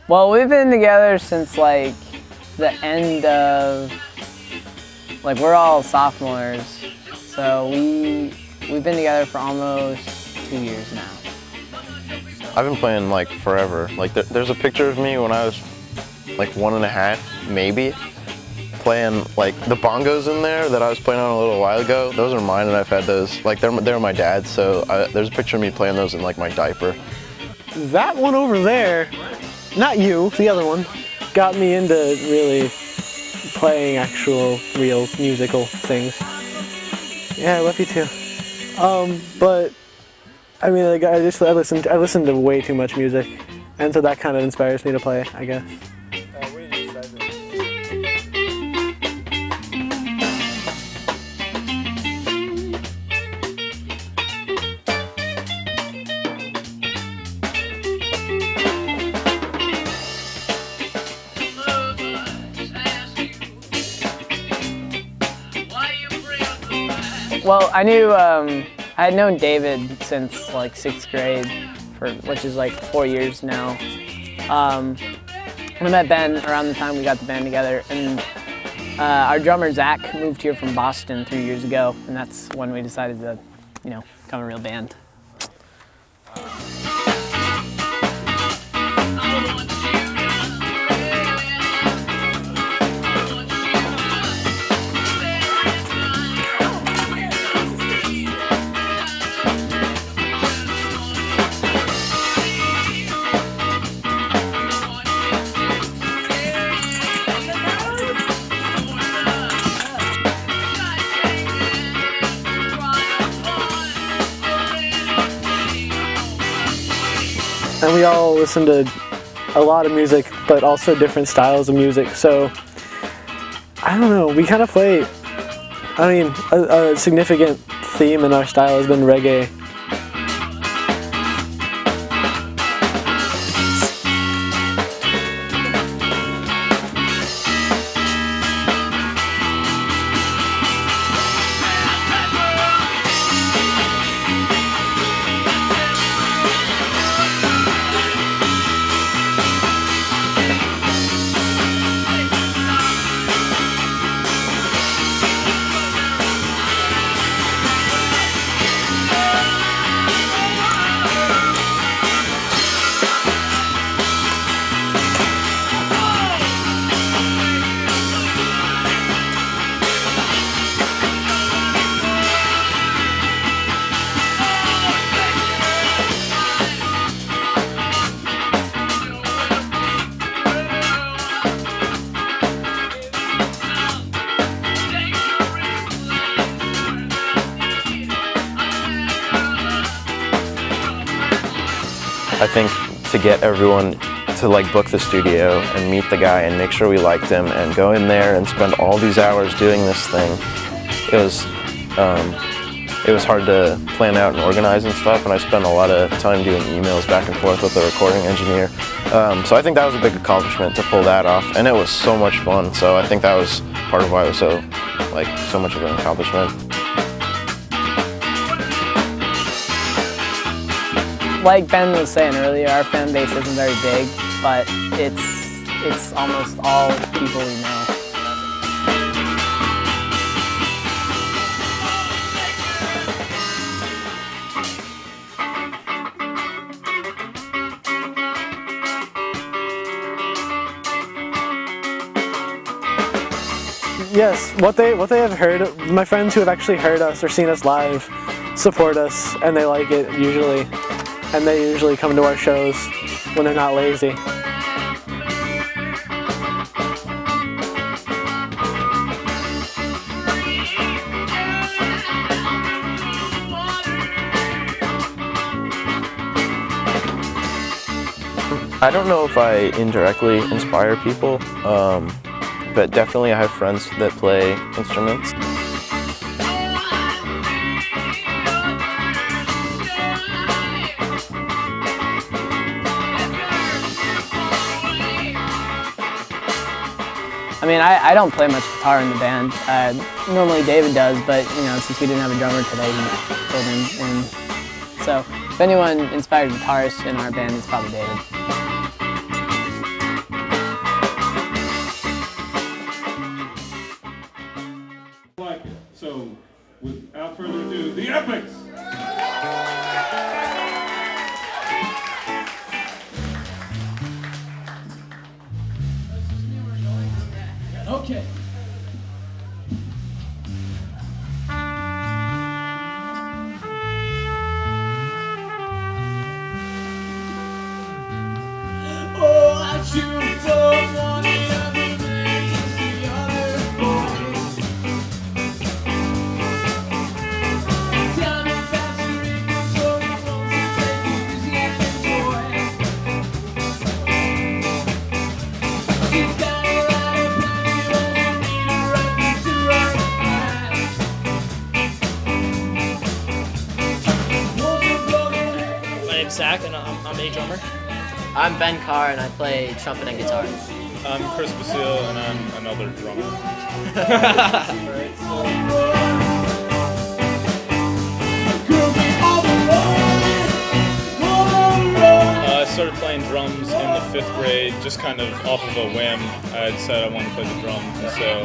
Well, we've been together since like the end of, like we're all sophomores, so we've been together for almost 2 years now. I've been playing like forever. Like there's a picture of me when I was like 1.5, maybe, playing like the bongos in there that I was playing on a little while ago. Those are mine, and I've had those, like they're my dad's, so there's a picture of me playing those in like my diaper. That one over there, not you, the other one, got me into really playing actual, real musical things. Yeah, I love you too. But I mean, like, I listen to way too much music, and so that kind of inspires me to play, I guess. Well, I knew, I had known David since like 6th grade, which is like 4 years now. I met Ben around the time we got the band together, and our drummer Zach moved here from Boston 3 years ago, and that's when we decided to, you know, become a real band. And we all listen to a lot of music, but also different styles of music. So, I don't know, we kind of play, I mean, a significant theme in our style has been reggae. I think to get everyone to like book the studio and meet the guy and make sure we liked him and go in there and spend all these hours doing this thing, it was hard to plan out and organize and stuff, and I spent a lot of time doing emails back and forth with the recording engineer. So I think that was a big accomplishment to pull that off, and it was so much fun, so I think that was part of why it was so much of an accomplishment. Like Ben was saying earlier, our fan base isn't very big, but it's almost all people we know. Yes, what they have heard, my friends who have actually heard us or seen us live support us, and they like it usually. And they usually come to our shows when they're not lazy. I don't know if I indirectly inspire people, but definitely I have friends that play instruments. I mean, I don't play much guitar in the band. Normally David does, but you know, since we didn't have a drummer today, he filled in. And so, if anyone inspired guitarist in our band, it's probably David. Like it. So, without further ado, the Epics! Okay. Oh, I choose the one the other makes the other boys. Time and fashion, so you want to take it easy and enjoy. She's got a lot of money, you also need a right to right. My name's Zach, and I'm a drummer. I'm Ben Carr, and I play trumpet and guitar. I'm Chris Basile, and I'm another drummer. I started playing drums in the 5th grade, just kind of off of a whim. I decided I wanted to play the drums, and so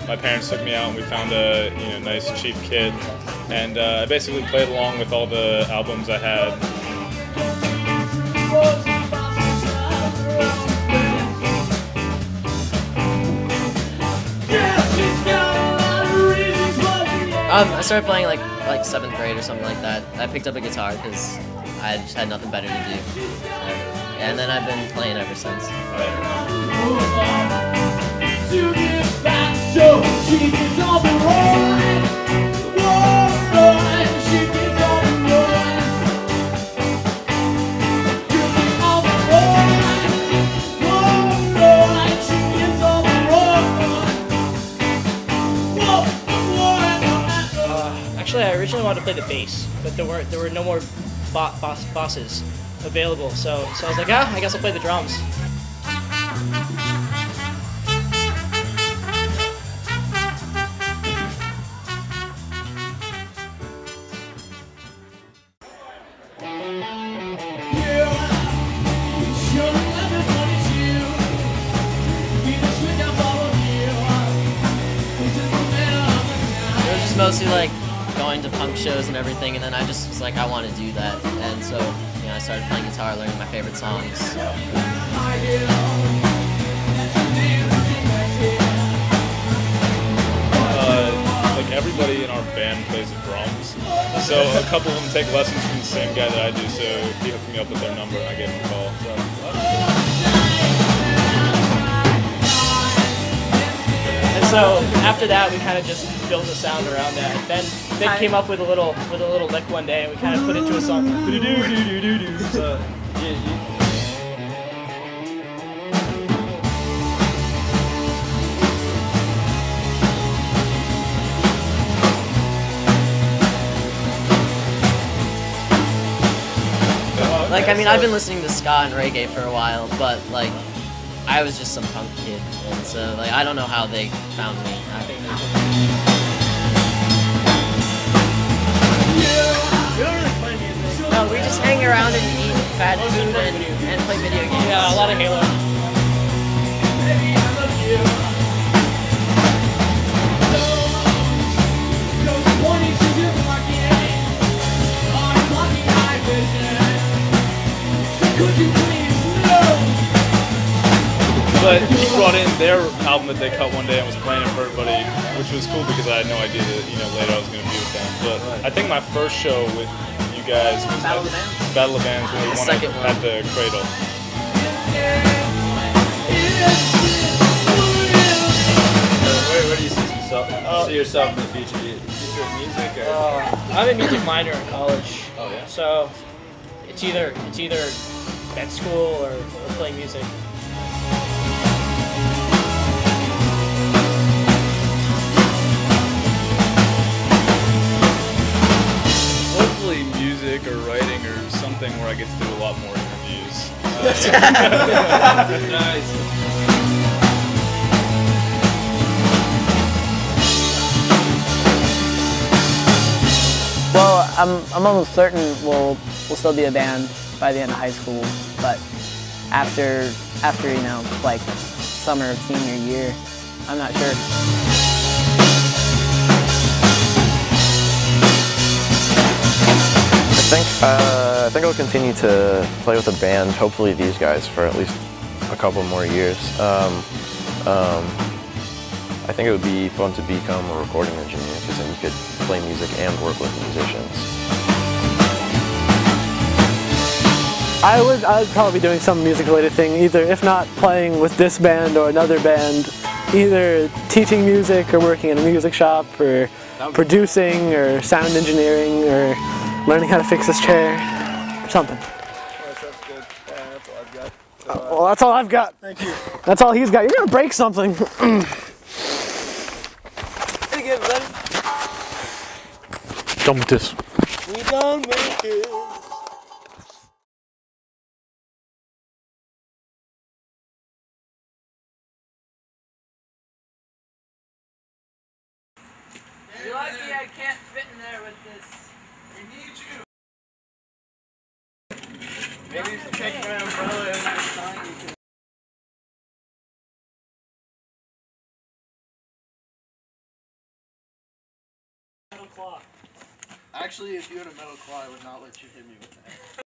my parents took me out, and we found a nice cheap kit, and I basically played along with all the albums I had. I started playing like 7th grade or something like that. I picked up a guitar because I just had nothing better to do. And then I've been playing ever since. Actually, I originally wanted to play the bass, but there were no more bosses available. So I was like, I guess I'll play the drums. It was just mostly like going to punk shows and everything, and then I just was like, I want to do that, and so I started playing guitar, learning my favorite songs. Like everybody in our band plays the drums, so a couple of them take lessons from the same guy that I do, so he hooked me up with their number and I gave him a call. And so after that, we kind of just built a sound around that. Ben came up with a little lick one day, and we kind of put it to a song. So, Like, I mean, I've been listening to ska and reggae for a while, but like, I was just some punk kid, and so like, I don't know how they found me. No, we just hang around and eat fat food and play video games. yeah, a lot of Halo. But he brought in their album that they cut one day and was playing it for everybody, which was cool because I had no idea that later I was going to be with them. But I think my first show with you guys was Battle of the Bands? Battle of Bands when we won at the Cradle. Where do you see yourself in the future? Do you future in music or? I'm a music minor in college. Oh yeah. So it's either at school or playing music? Hopefully music or writing or something where I get to do a lot more interviews. Nice. Well, I'm almost certain we'll still be a band by the end of high school, but after you know, like summer of senior year, I'm not sure. I think I'll continue to play with the band. Hopefully, these guys for at least a couple more years. I think it would be fun to become a recording engineer because then you could play music and work with musicians. I would probably be doing some music-related thing, either if not playing with this band or another band, either teaching music or working in a music shop or producing or sound engineering or learning how to fix this chair or something. That's good. That's all I've got. Well, that's all I've got. Thank you. That's all he's got. You're gonna break something. Thank you, everybody. Done with this. We done make it. You're lucky I can't fit in there with this. We need you. Maybe you should take my umbrella and my sign. Actually, if you had a metal claw, I would not let you hit me with that.